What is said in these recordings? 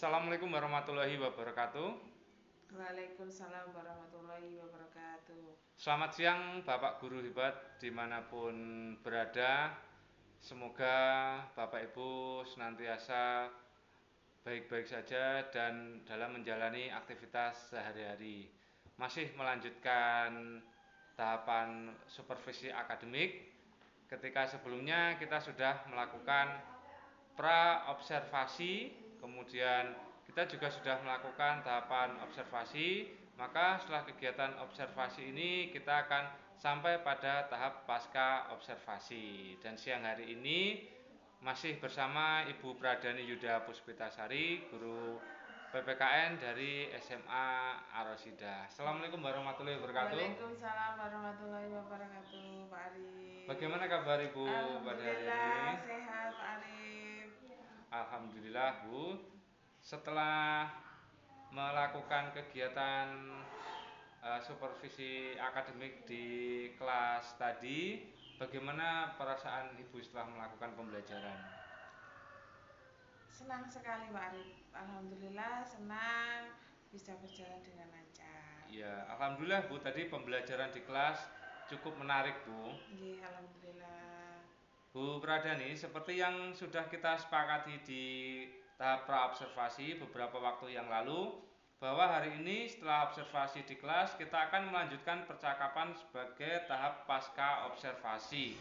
Assalamualaikum warahmatullahi wabarakatuh. Waalaikumsalam warahmatullahi wabarakatuh. Selamat siang Bapak Guru hebat dimanapun berada. Semoga Bapak Ibu senantiasa baik-baik saja dan dalam menjalani aktivitas sehari-hari. Masih melanjutkan tahapan supervisi akademik. Ketika sebelumnya kita sudah melakukan pra-observasi, kemudian kita juga sudah melakukan tahapan observasi, maka setelah kegiatan observasi ini kita akan sampai pada tahap pasca observasi. Dan siang hari ini masih bersama Ibu Pradani Yuda Puspitasari, guru PPKN dari SMA Ar-Rasyida. Assalamualaikum warahmatullahi wabarakatuh. Waalaikumsalam warahmatullahi wabarakatuh, Pak Arif. Bagaimana kabar Ibu pada hari ini? Alhamdulillah sehat, Pak Arif. Alhamdulillah Bu, setelah melakukan kegiatan supervisi akademik di kelas tadi, bagaimana perasaan Ibu setelah melakukan pembelajaran? Senang sekali, Pak Arif. Alhamdulillah senang bisa berjalan dengan lancar. Ya, Alhamdulillah Bu, tadi pembelajaran di kelas cukup menarik Bu. Iya, alhamdulillah. Bu Pradani, seperti yang sudah kita sepakati di tahap pra-observasi beberapa waktu yang lalu, bahwa hari ini setelah observasi di kelas, kita akan melanjutkan percakapan sebagai tahap pasca observasi.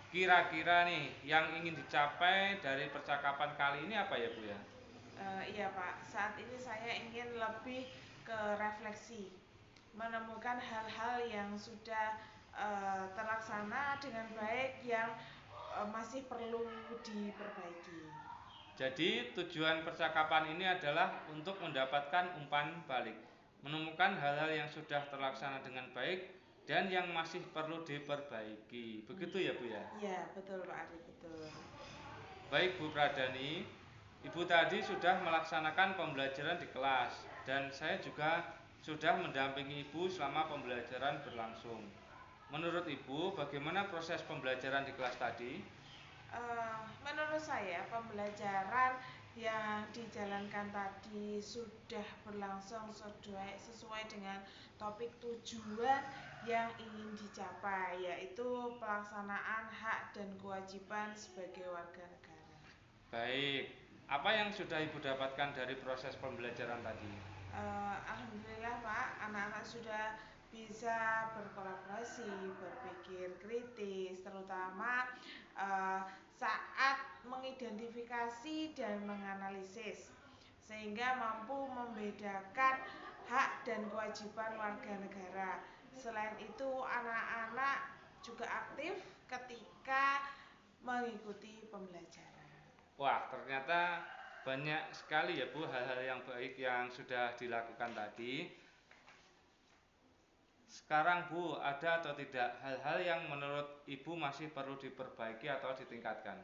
Kira-kira nih, yang ingin dicapai dari percakapan kali ini apa ya Bu ya? Iya Pak, saat ini saya ingin lebih ke refleksi, menemukan hal-hal yang sudah terlaksana dengan baik yang masih perlu diperbaiki. Jadi tujuan percakapan ini adalah untuk mendapatkan umpan balik, menemukan hal-hal yang sudah terlaksana dengan baik dan yang masih perlu diperbaiki. Begitu ya Bu ya? Iya betul Pak Ari, betul. Baik Bu Pradani, Ibu tadi sudah melaksanakan pembelajaran di kelas dan saya juga sudah mendampingi Ibu selama pembelajaran berlangsung. Menurut Ibu, bagaimana proses pembelajaran di kelas tadi? Menurut saya pembelajaran yang dijalankan tadi sudah berlangsung sesuai dengan topik tujuan yang ingin dicapai, yaitu pelaksanaan hak dan kewajiban sebagai warga negara. Baik, apa yang sudah Ibu dapatkan dari proses pembelajaran tadi? Alhamdulillah Pak, anak-anak sudah bisa berkolaborasi, berpikir kritis, terutama saat mengidentifikasi dan menganalisis, sehingga mampu membedakan hak dan kewajiban warga negara. Selain itu, anak-anak juga aktif ketika mengikuti pembelajaran. Wah, ternyata banyak sekali ya Bu hal-hal yang baik yang sudah dilakukan tadi. Sekarang Bu, ada atau tidak hal-hal yang menurut Ibu masih perlu diperbaiki atau ditingkatkan?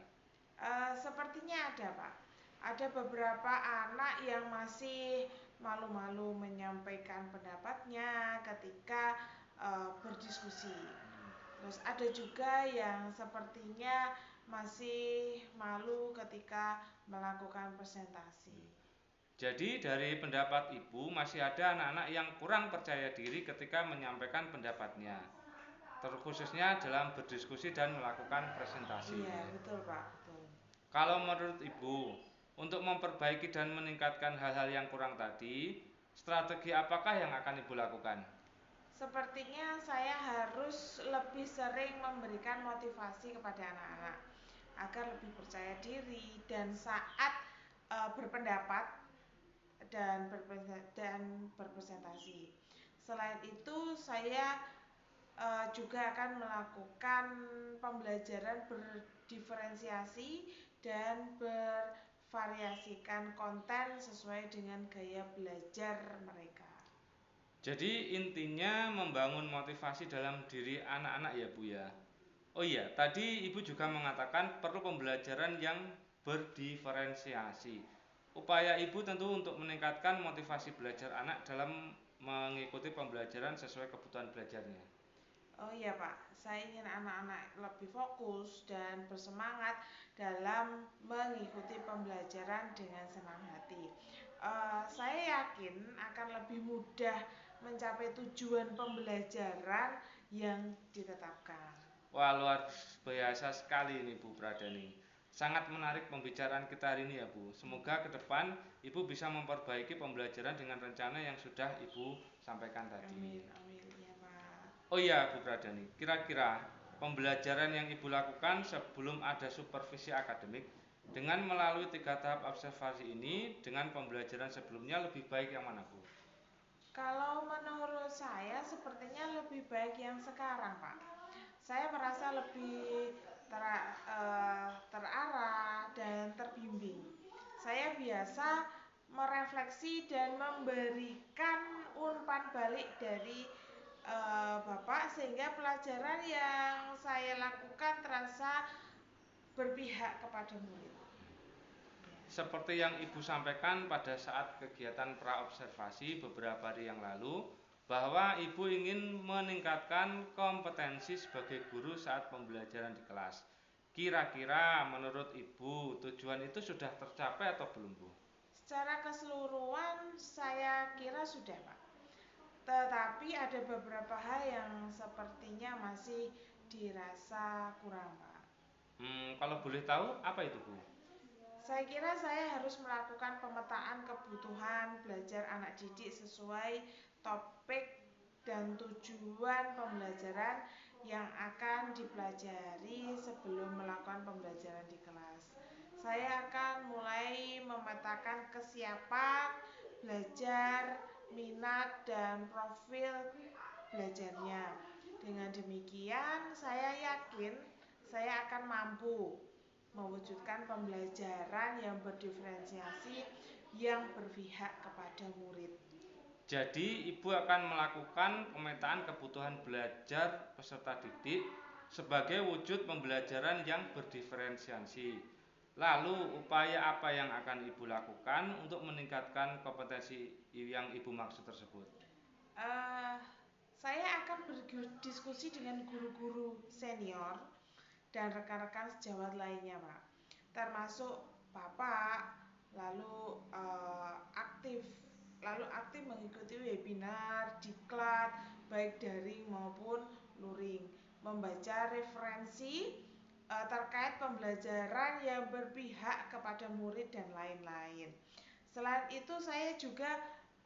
Sepertinya ada Pak. Ada beberapa anak yang masih malu-malu menyampaikan pendapatnya ketika berdiskusi. Terus ada juga yang sepertinya masih malu ketika melakukan presentasi. Jadi dari pendapat Ibu masih ada anak-anak yang kurang percaya diri ketika menyampaikan pendapatnya, terkhususnya dalam berdiskusi dan melakukan presentasi. Iya, betul Pak, betul. Kalau menurut Ibu, untuk memperbaiki dan meningkatkan hal-hal yang kurang tadi, strategi apakah yang akan Ibu lakukan? Sepertinya saya harus lebih sering memberikan motivasi kepada anak-anak agar lebih percaya diri dan saat berpendapat dan berpresentasi. Selain itu, saya juga akan melakukan pembelajaran berdiferensiasi dan bervariasikan konten sesuai dengan gaya belajar mereka. Jadi intinya membangun motivasi dalam diri anak-anak ya Bu ya. Oh iya, tadi Ibu juga mengatakan perlu pembelajaran yang berdiferensiasi. Upaya Ibu tentu untuk meningkatkan motivasi belajar anak dalam mengikuti pembelajaran sesuai kebutuhan belajarnya. Oh iya Pak, saya ingin anak-anak lebih fokus dan bersemangat dalam mengikuti pembelajaran dengan senang hati. saya yakin akan lebih mudah mencapai tujuan pembelajaran yang ditetapkan. Wah, luar biasa sekali ini Bu Pradani. Sangat menarik pembicaraan kita hari ini ya Bu. Semoga ke depan Ibu bisa memperbaiki pembelajaran dengan rencana yang sudah Ibu sampaikan tadi. Amin, amin ya Pak. Oh iya Bu Pradani, kira-kira pembelajaran yang Ibu lakukan sebelum ada supervisi akademik dengan melalui 3 tahap observasi ini dengan pembelajaran sebelumnya lebih baik yang mana Bu? Kalau menurut saya sepertinya lebih baik yang sekarang, Pak. Saya merasa lebih terarah dan terbimbing. Saya biasa merefleksi dan memberikan umpan balik dari Bapak sehingga pelajaran yang saya lakukan terasa berpihak kepada murid. Seperti yang Ibu sampaikan pada saat kegiatan praobservasi beberapa hari yang lalu, bahwa Ibu ingin meningkatkan kompetensi sebagai guru saat pembelajaran di kelas. Kira-kira menurut Ibu tujuan itu sudah tercapai atau belum Bu? Secara keseluruhan saya kira sudah, Pak. Tetapi ada beberapa hal yang sepertinya masih dirasa kurang, Pak. Kalau boleh tahu apa itu Bu? Saya kira saya harus melakukan pemetaan kebutuhan belajar anak didik sesuai topik dan tujuan pembelajaran yang akan dipelajari sebelum melakukan pembelajaran di kelas. Saya akan mulai memetakan kesiapan belajar, minat, dan profil belajarnya. Dengan demikian, saya yakin saya akan mampu mewujudkan pembelajaran yang berdiferensiasi yang berpihak kepada murid. Jadi Ibu akan melakukan pemetaan kebutuhan belajar peserta didik sebagai wujud pembelajaran yang berdiferensiasi. Lalu upaya apa yang akan Ibu lakukan untuk meningkatkan kompetensi yang Ibu maksud tersebut? Uh, saya akan berdiskusi dengan guru-guru senior dan rekan-rekan sejawat lainnya, Pak. Termasuk Bapak, lalu aktif mengikuti webinar, diklat, baik daring maupun luring, membaca referensi terkait pembelajaran yang berpihak kepada murid dan lain-lain. Selain itu, saya juga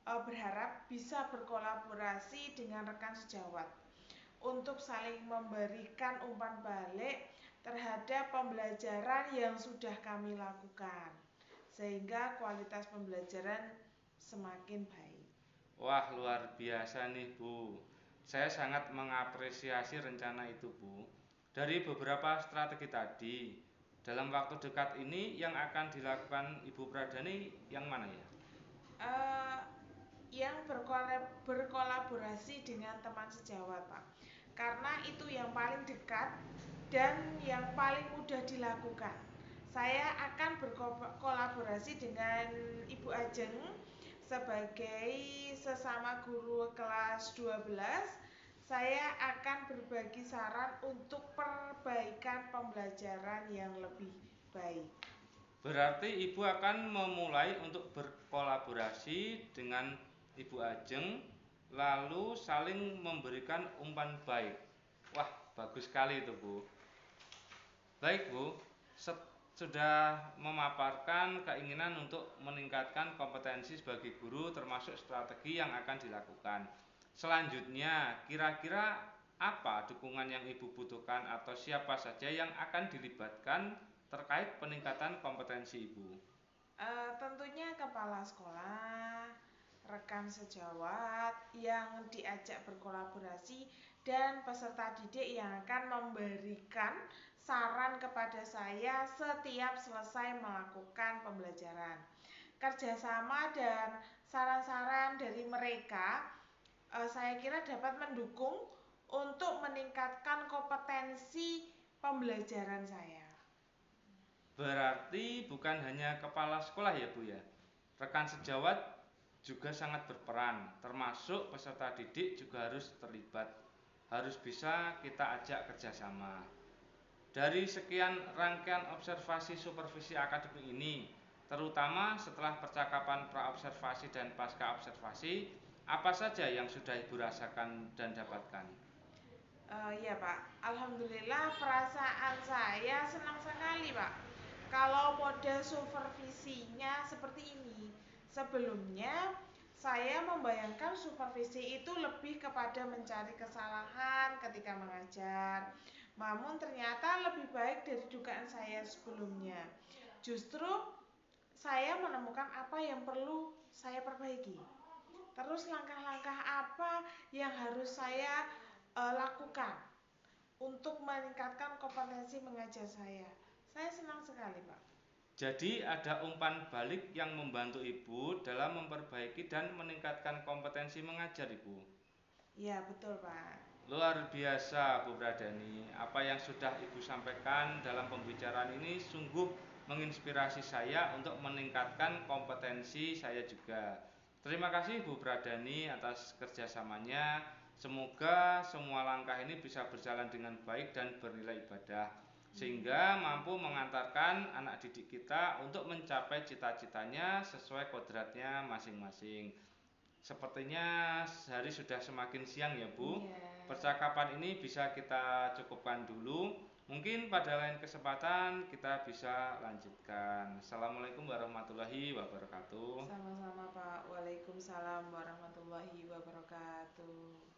berharap bisa berkolaborasi dengan rekan sejawat untuk saling memberikan umpan balik terhadap pembelajaran yang sudah kami lakukan, sehingga kualitas pembelajaran semakin baik. Wah, luar biasa nih Bu. Saya sangat mengapresiasi rencana itu Bu. Dari beberapa strategi tadi, dalam waktu dekat ini yang akan dilakukan Ibu Pradani yang mana ya? Uh, yang berkolaborasi dengan teman sejawat, Pak, karena itu yang paling dekat dan yang paling mudah dilakukan. Saya akan berkolaborasi dengan Ibu Ajeng sebagai sesama guru kelas 12. Saya akan berbagi saran untuk perbaikan pembelajaran yang lebih baik. Berarti Ibu akan memulai untuk berkolaborasi dengan Ibu Ajeng, lalu saling memberikan umpan baik. Wah, bagus sekali itu Bu. Baik Bu, sudah memaparkan keinginan untuk meningkatkan kompetensi sebagai guru termasuk strategi yang akan dilakukan. Selanjutnya, kira-kira apa dukungan yang Ibu butuhkan atau siapa saja yang akan dilibatkan terkait peningkatan kompetensi Ibu? Tentunya kepala sekolah, rekan sejawat yang diajak berkolaborasi, dan peserta didik yang akan memberikan saran kepada saya setiap selesai melakukan pembelajaran. Kerjasama dan saran-saran dari mereka saya kira dapat mendukung untuk meningkatkan kompetensi pembelajaran saya. Berarti bukan hanya kepala sekolah ya Bu ya, rekan sejawat juga sangat berperan, termasuk peserta didik juga harus terlibat, harus bisa kita ajak kerjasama. Dari sekian rangkaian observasi supervisi akademik ini, terutama setelah percakapan pra-observasi dan pasca-observasi, apa saja yang sudah Ibu rasakan dan dapatkan? Iya Pak, Alhamdulillah perasaan saya senang sekali Pak. Kalau model supervisinya seperti ini, sebelumnya saya membayangkan supervisi itu lebih kepada mencari kesalahan ketika mengajar. Namun ternyata lebih baik dari dugaan saya sebelumnya. Justru saya menemukan apa yang perlu saya perbaiki. Terus langkah-langkah apa yang harus saya lakukan untuk meningkatkan kompetensi mengajar saya. Saya senang sekali, Pak. Jadi ada umpan balik yang membantu Ibu dalam memperbaiki dan meningkatkan kompetensi mengajar Ibu. Iya, betul, Pak. Luar biasa Bu Pradani, apa yang sudah Ibu sampaikan dalam pembicaraan ini sungguh menginspirasi saya untuk meningkatkan kompetensi saya juga. Terima kasih Bu Pradani atas kerjasamanya. Semoga semua langkah ini bisa berjalan dengan baik dan bernilai ibadah, sehingga mampu mengantarkan anak didik kita untuk mencapai cita-citanya sesuai kodratnya masing-masing. Sepertinya hari sudah semakin siang ya Bu. Iya. Percakapan ini bisa kita cukupkan dulu. Mungkin pada lain kesempatan kita bisa lanjutkan. Assalamualaikum warahmatullahi wabarakatuh. Sama-sama, Pak. Waalaikumsalam warahmatullahi wabarakatuh.